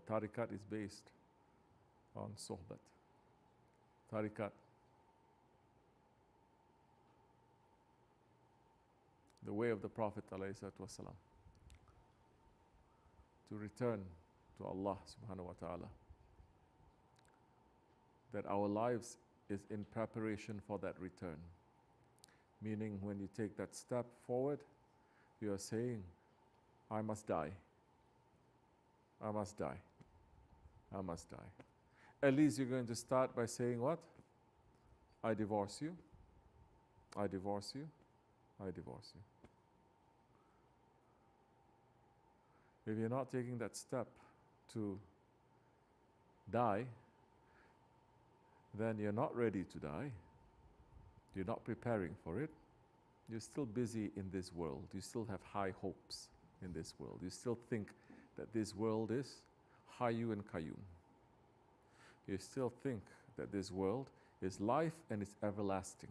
tariqat is based on sohbat. Tariqat. The way of the Prophet ﷺ, to return to Allah subhanahu wa ta'ala. That our lives is in preparation for that return. Meaning when you take that step forward, you are saying, I must die. I must die. I must die. At least you're going to start by saying what? I divorce you. I divorce you. I divorce you. If you're not taking that step to die, then you're not ready to die. You're not preparing for it. You're still busy in this world. You still have high hopes in this world. You still think that this world is Hayyu and Qayyum. You still think that this world is life and it's everlasting.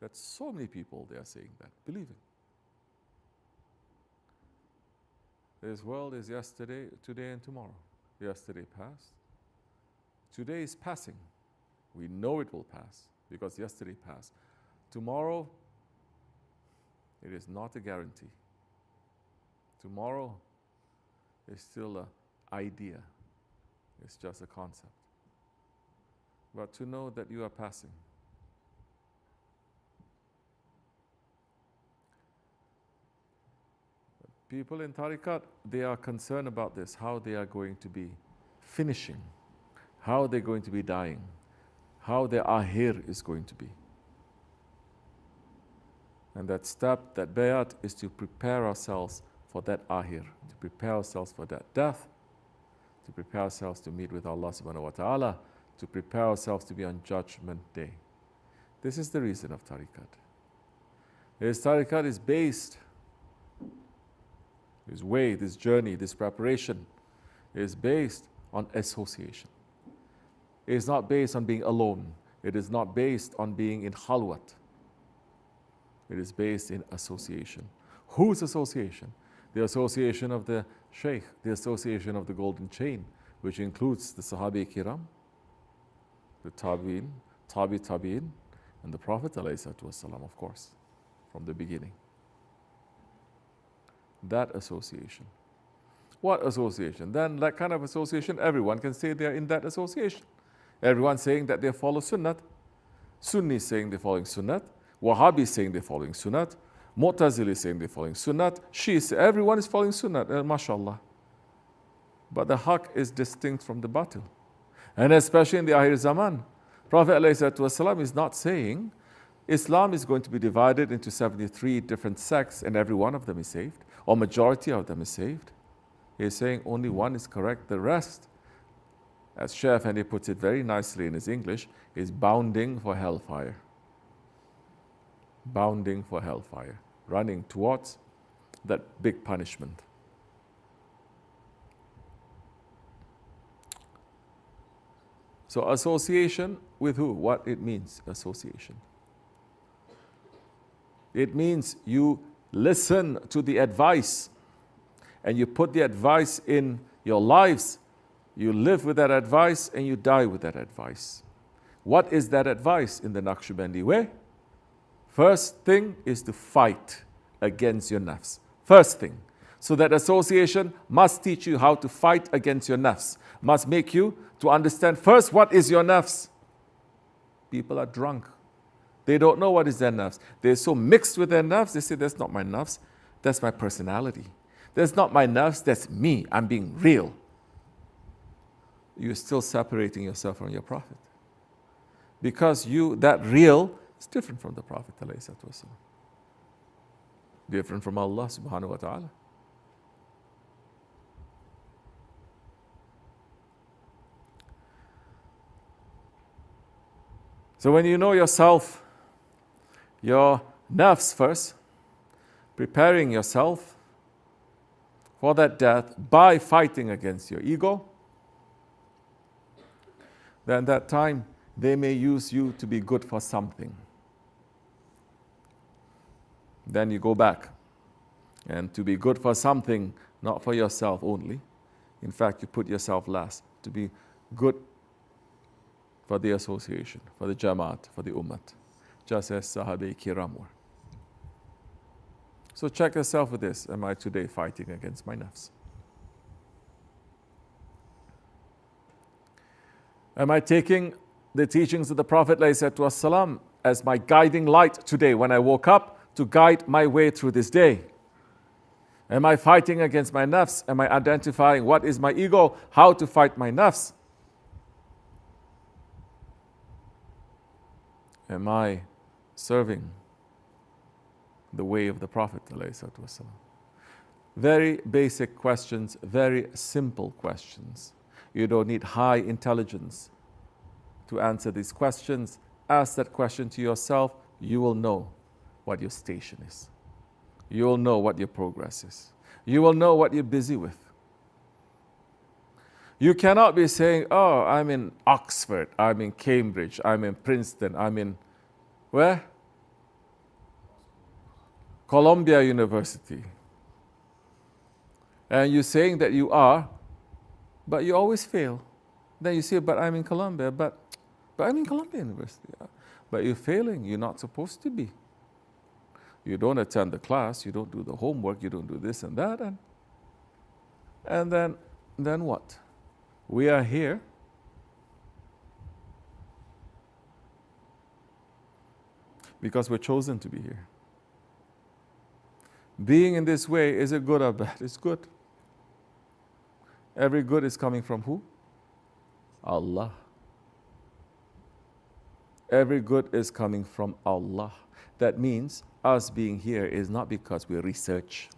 That's so many people, they are saying that. Believe it. This world is yesterday, today, and tomorrow. Yesterday passed. Today is passing. We know it will pass because yesterday passed. Tomorrow, it is not a guarantee. Tomorrow is still an idea. It's just a concept. But to know that you are passing. People in tariqat, they are concerned about this, how they are going to be finishing, how they're going to be dying, how their ahir is going to be. And that step, that bayat, is to prepare ourselves for that ahir, to prepare ourselves for that death, to prepare ourselves to meet with Allah subhanahu wa ta'ala, to prepare ourselves to be on Judgment Day. This is the reason of tariqat. This tariqat is based, this way, this journey, this preparation is based on association. It is not based on being alone. It is not based on being in halwat. It is based in association. Whose association? The association of the Shaykh, the association of the golden chain, which includes the Sahabi Kiram, the Tabi'in, Tabi'in, and the Prophet ﷺ, of course, from the beginning. That association. What association? Then that kind of association, everyone can say they're in that association. Everyone saying that they follow Sunnat. Sunni saying they're following Sunnat. Wahhabi saying they're following Sunnat. Mu'tazili saying they're following Sunnat. Shia, everyone is following Sunnat, mashallah. But the haqq is distinct from the batil. And especially in the Ahir Zaman, Prophet ﷺ is not saying Islam is going to be divided into 73 different sects and every one of them is saved, or majority of them is saved. He is saying only one is correct. The rest, as Shaykh Effendi puts it very nicely in his English, is bounding for hellfire. Bounding for hellfire. Running towards that big punishment. So association with who? What it means, association. It means you listen to the advice and you put the advice in your lives. You live with that advice and you die with that advice. What is that advice in the Naqshbandi way? First thing is to fight against your nafs. First thing. So that association must teach you how to fight against your nafs. Must make you to understand first what is your nafs. People are drunk. They don't know what is their nafs. They're so mixed with their nafs, they say, that's not my nafs, that's my personality. That's not my nafs, that's me, I'm being real. You're still separating yourself from your Prophet. Because you, that real, is different from the Prophet ﷺ. Different from Allah subhanahu wa ta'ala. So when you know yourself, your nafs first, preparing yourself for that death by fighting against your ego, then that time they may use you to be good for something. Then you go back. And to be good for something, not for yourself only, In fact, you put yourself last to be good for the association, for the Jamaat, for the Ummah, just as Sahabe Kiram were. So check yourself with this. Am I today fighting against my nafs? Am I taking the teachings of the Prophet ﷺ as my guiding light today when I woke up to guide my way through this day? Am I fighting against my nafs? Am I identifying what is my ego, how to fight my nafs? Am I serving the way of the Prophet ﷺ? Very basic questions, very simple questions. You don't need high intelligence to answer these questions. Ask that question to yourself. You will know what your station is. You will know what your progress is. You will know what you're busy with. You cannot be saying, oh, I'm in Oxford, I'm in Cambridge, I'm in Princeton, I'm in, where? Columbia University. And you're saying that you are, but you always fail. Then you say, but I'm in Columbia, but I'm in Columbia University. But you're failing, you're not supposed to be. You don't attend the class, you don't do the homework, you don't do this and that, and then what? We are here because we're chosen to be here. Being in this way, is it good or bad? It's good. Every good is coming from who? Allah. Every good is coming from Allah. That means us being here is not because we research,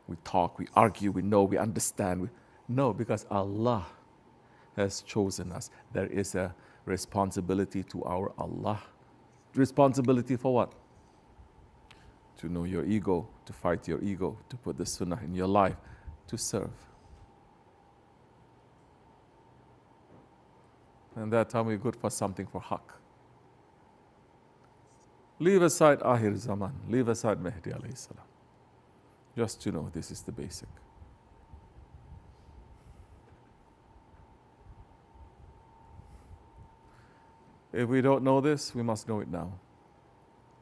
we talk, we argue, we know, we understand. No, because Allah has chosen us. There is a responsibility to our Allah. Responsibility for what? To know your ego, to fight your ego, to put the sunnah in your life, to serve. And that time we're good for something for haqq. Leave aside Ahir Zaman, leave aside Mahdi alayhi salam. Just to know this is the basic. If we don't know this, we must know it now.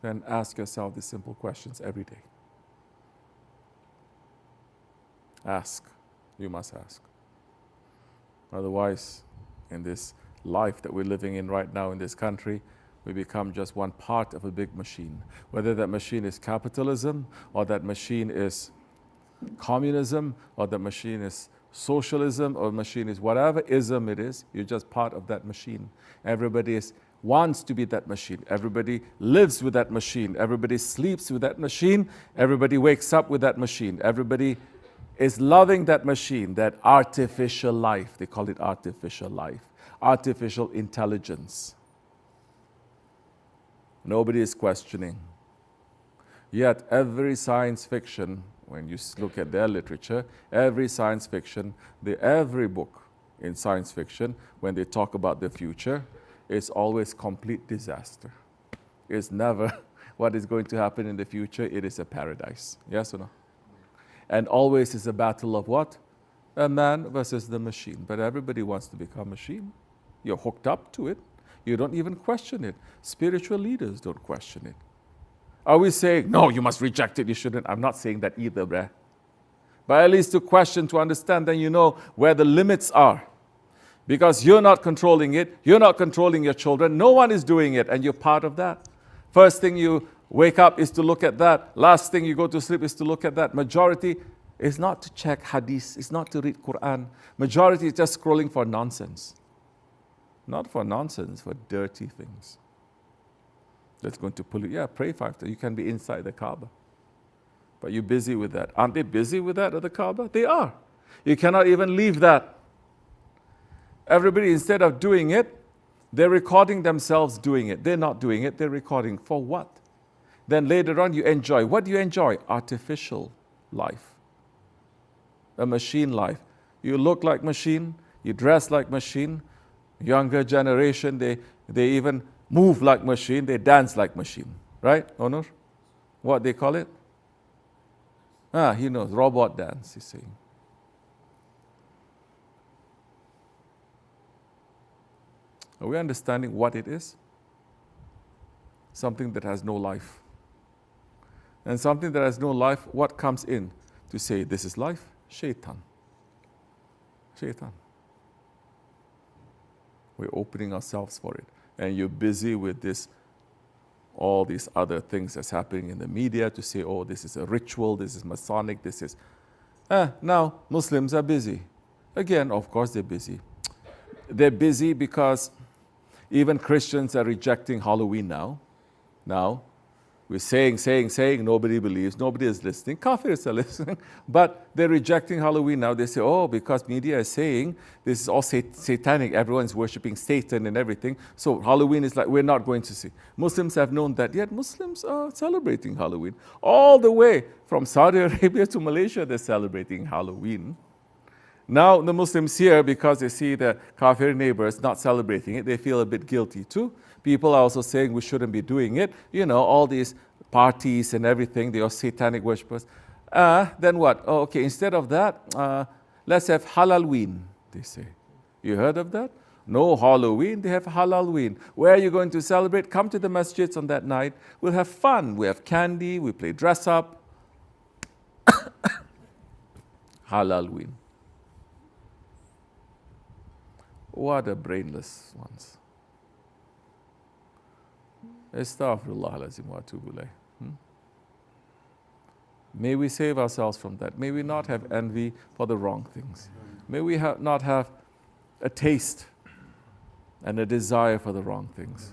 Then ask yourself these simple questions every day. Ask. You must ask. Otherwise, in this life that we're living in right now in this country, we become just one part of a big machine. Whether that machine is capitalism, or that machine is communism, or that machine is socialism, or machine is whatever ism it is, you're just part of that machine. Everybody wants to be that machine. Everybody lives with that machine. Everybody sleeps with that machine. Everybody wakes up with that machine. Everybody is loving that machine, that artificial life. They call it artificial life. Artificial intelligence. Nobody is questioning. Yet every science fiction, when you look at their literature, every science fiction, every book in science fiction, when they talk about the future, it's always complete disaster. It's never what is going to happen in the future. It is a paradise. Yes or no? And always is a battle of what? A man versus the machine. But everybody wants to become a machine. You're hooked up to it. You don't even question it. Spiritual leaders don't question it. Are we saying, no, you must reject it, you shouldn't? I'm not saying that either, bruh. But at least to question, to understand, then you know where the limits are. Because you're not controlling it, you're not controlling your children, no one is doing it, and you're part of that. First thing you wake up is to look at that. Last thing you go to sleep is to look at that. Majority is not to check hadith, it's not to read Quran. Majority is just scrolling for nonsense. Not for nonsense, for dirty things. That's going to pollute. Yeah, pray 5 times. You can be inside the Kaaba. But you're busy with that. Aren't they busy with that at the Kaaba? They are. You cannot even leave that. Everybody, instead of doing it, they're recording themselves doing it. They're not doing it, they're recording. For what? Then later on you enjoy. What do you enjoy? Artificial life. A machine life. You look like machine, you dress like machine. Younger generation, they even move like machine, they dance like machine. Right, Onur? What they call it? He knows, robot dance, he's saying. Are we understanding what it is? Something that has no life. And something that has no life, what comes in to say this is life? Shaitan. Shaitan. We're opening ourselves for it. And you're busy with this, all these other things that's happening in the media to say, oh, this is a ritual, this is Masonic, this is... now, Muslims are busy. Again, of course they're busy. They're busy because even Christians are rejecting Halloween now. Now, we're saying, nobody believes, nobody is listening. Kafirs are listening, but they're rejecting Halloween now. They say, oh, because media is saying this is all satanic, everyone's worshipping Satan and everything, so Halloween is like, we're not going to see. Muslims have known that, yet Muslims are celebrating Halloween. All the way from Saudi Arabia to Malaysia, they're celebrating Halloween. Now the Muslims here, because they see the Kafir neighbors not celebrating it, they feel a bit guilty too. People are also saying we shouldn't be doing it. You know, all these parties and everything, they are satanic worshippers. Then what? Oh, okay, instead of that, let's have Halalween, they say. You heard of that? No Halloween, they have Halalween. Where are you going to celebrate? Come to the masjids on that night. We'll have fun. We have candy, we play dress up. Halalween. What a brainless ones. Astaghfirullah alazim wa atubu ilayh. May we save ourselves from that. May we not have envy for the wrong things. May we not have a taste and a desire for the wrong things.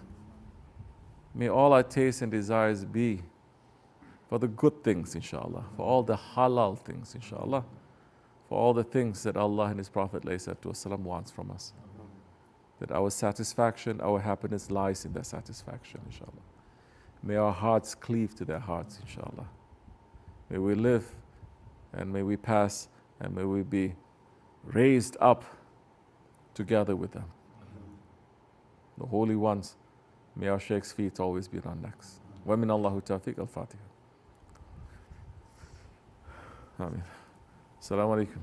May all our tastes and desires be for the good things, inshallah, for all the halal things, inshallah, for all the things that Allah and His Prophet ﷺ wants from us. That our satisfaction, our happiness lies in their satisfaction, inshallah. May our hearts cleave to their hearts, inshallah. May we live and may we pass and may we be raised up together with them. The holy ones, may our Shaykh's feet always be on our necks. Wa min Allahu tawfiq al-Fatiha. Ameen. Assalamu alaikum.